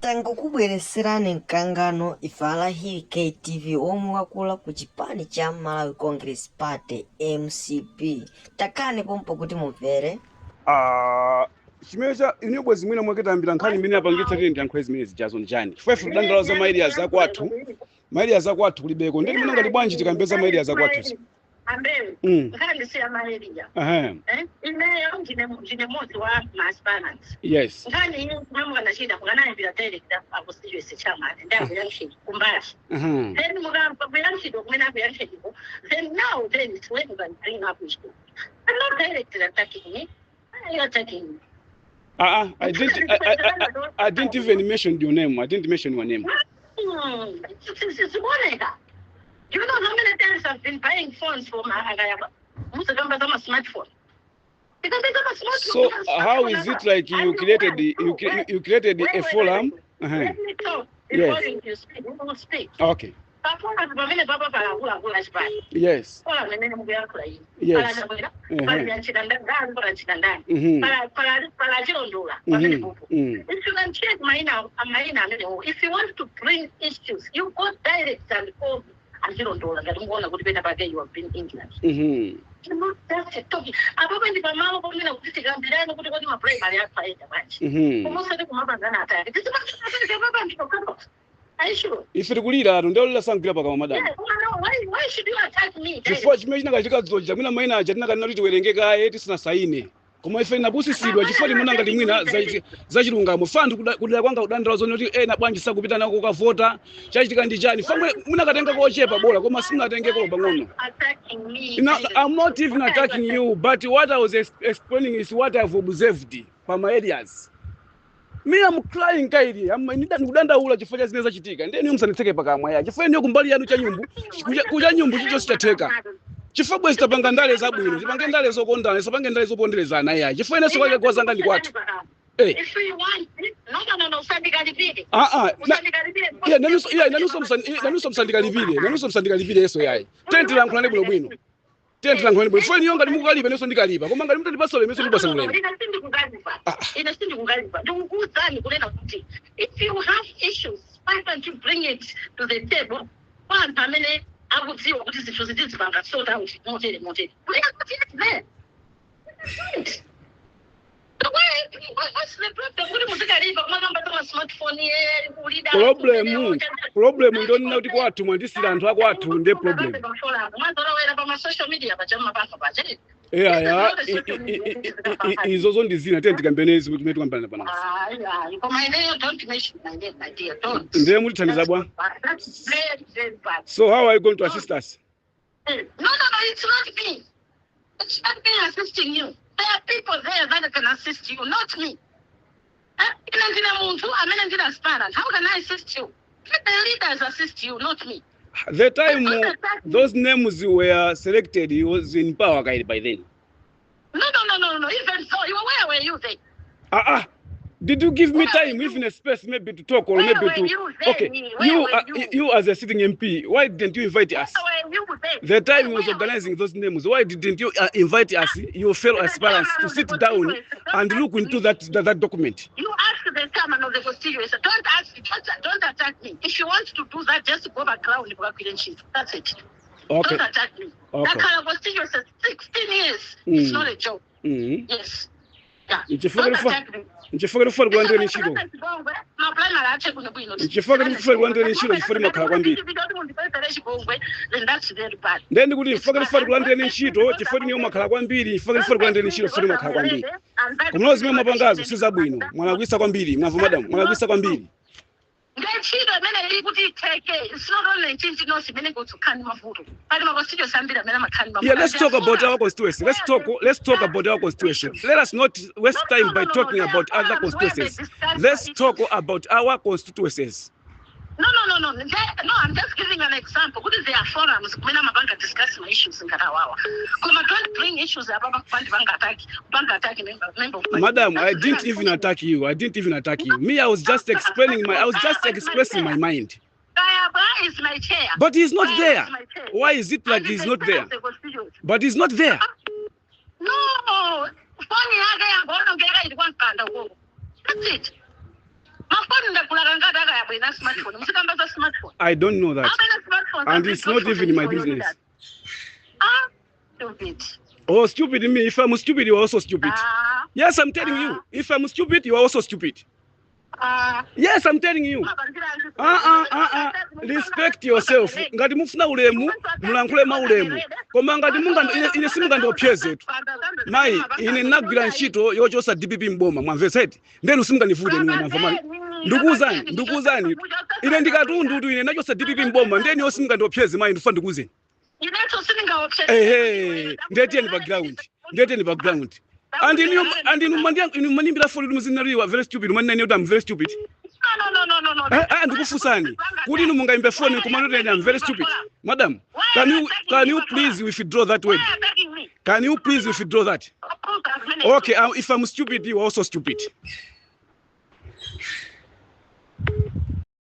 Tangokubwereserani mkangano ifala hili KTV omwe wakula ku chipani cha Malawi Congress Party MCP takani pompo kuti mumvere chimeza inobwe zimwina mwaketambira nkhani imene apangitsa tili ndi yankho zimene zijazo njani chifukwa dandala za mailiya za kwathu kulibeko ndeti muna ngati bwanji tikambeza mailiya za kwathu Ambe, nkhani si amailiya. Ineyo ndine mozi wa transparent. Yes. Nkhani hiyo mama anashida kungana bila director akusijwe sichama ndio yanshi kumbashi. Then mugampa yanshi dokumena yanshi ko. Then now it's when you bring up issue. I'm not directly attacking me. You're attacking me. I didn't even mention your name. I didn't mention your name. Do you know how many times I've been buying phones for my smartphone? Because they got a smartphone. So how is it like you created a forum? Let me talk before you speak. You will speak. Okay. Yes. Yes. If you want to bring issues, you go direct and call $0. I don't want to go to bed you have been England. You know, that's it. Talking. I'm going to Mama going to sit down there and go to my primary fight. Almost at the moment, this is are you sure? If it will don't listen to madam. Why should you attack me? Before you mention I got to Jamina Mina, Janaka Noritu, it is Nasaine. Kuma ife na busi sidwa chifali munanga limwina zachilunga mufandu kudala kwanga udandala zonoti ena bwanji sakupita nako kavota chachitika ndi chani famwe munakatenga kochepa bora koma simunatengeko pang'ono. I'm not even attacking you, but what I was explaining is what I've observed from my areas. Me am crying kaidi ndikudandaula chifukwa zimene zachitika ndeni msanitseke pakamwa ya chifukwa ndiyo kumbali yanu cha nyumbu kuja nyumbu chicho sitateka chifukwa bwezi tapanga ndale zabwino tipange ndale zokondana tipange ndale zoponderezana ya chifukwa ineso kwake kwazanga ndi kwathu if you want no usandikalipire nanuso msandikalipire yeso yayi tentila nkhulane bwino tentila nkhulane bwino fweni yonga ndimukalipa neso ndikalipa koma ngati mutati pasole meso ndibasa ngulema if you have issues why don't you bring it to the table one family I would see what is the facilities bank sort out motel. We are not yet there. What's the problem? Problem we don't know what to want this and what to the problem. Social media, is also in the scene attend campaigns with me to campaign. Don't mention my name, my dear. Don't. That's very bad. So how are you going to assist us? No, it's not me. It's not me assisting you. There are people there that can assist you, not me. How can I assist you? Let the leaders assist you, not me. The time those names were selected, he was in power guide by then. No. Even so, where were you then? Did you give me time, even a space, maybe to talk or maybe to? Okay, you as a sitting MP, why didn't you invite us? The time he was organizing those names, why didn't you invite us, your fellow aspirants, to sit down and look into that document? You ask the chairman of the constituency. Don't attack me. If you want to do that, just go back around and that's it. Okay. Don't attack me. Okay. That kind of constituency, 16 years. It's not a joke. Yes. Yeah. Don't attack me. Nchifukira kufa kulandira nchito. Nchifukira kufa kulandira nchito chifukira makhala kwambiri. Then kuti nchifukira kufa kulandira nchito chifukira niyo makhala kwambiri, nchifukira kufa kulandira nchito chifukira makhala kwambiri. Kumalo zimene mapangazo si zabwino. Mwalakwisa kwambiri, mwamva madam, mwalakwisa kwambiri. Yeah, let's talk about our constituency. Let's talk about our constituency. Let us not waste time by talking about other constituencies. Let's talk about our constituencies. No, I'm just giving an example. What is their forums? When I'm about to discuss my issues in Karawawa. Don't bring issues about bank attack member. Madam, I didn't even attack you. Me, I was just explaining expressing my mind. Kayaba is my chair. But he's not there. Why is it like he's not there? But he's not there. No. That's it. Makonda kulanga abwena smartphone. Musikamba za smartphone. I don't know that. Abwena smartphone. And it's not even my business. Stupid. Oh, stupid me. If I'm stupid, you are also stupid. Yes, I'm telling you. If I'm stupid, you are also stupid. Yes, I'm telling you. Respect yourself. Ngati mufuna ulemu, mulankhule maulemu. Koma ngati munga ine simunga ndiopyeze tu. Mai, ine nagwira ntchito yochosa DPP mboma, mwamveseti. Ndenu simunga nivute niwe mwamvamani. Ndukuzani. Ine ndikatundu tu ine nachosa DPP mboma, ndeni yo simunga ndiopyeze mai ndufa ndukuzeni. Inecho sininga opyeze. Ndeti ni background. And in manimbira for you are very stupid. Man, I'm very stupid. No. And kufusani. Kudi no munga imbe phone kumano I'm very stupid. Madam, can you please withdraw that word? Can you please withdraw that? Okay, if I'm stupid, you are also stupid.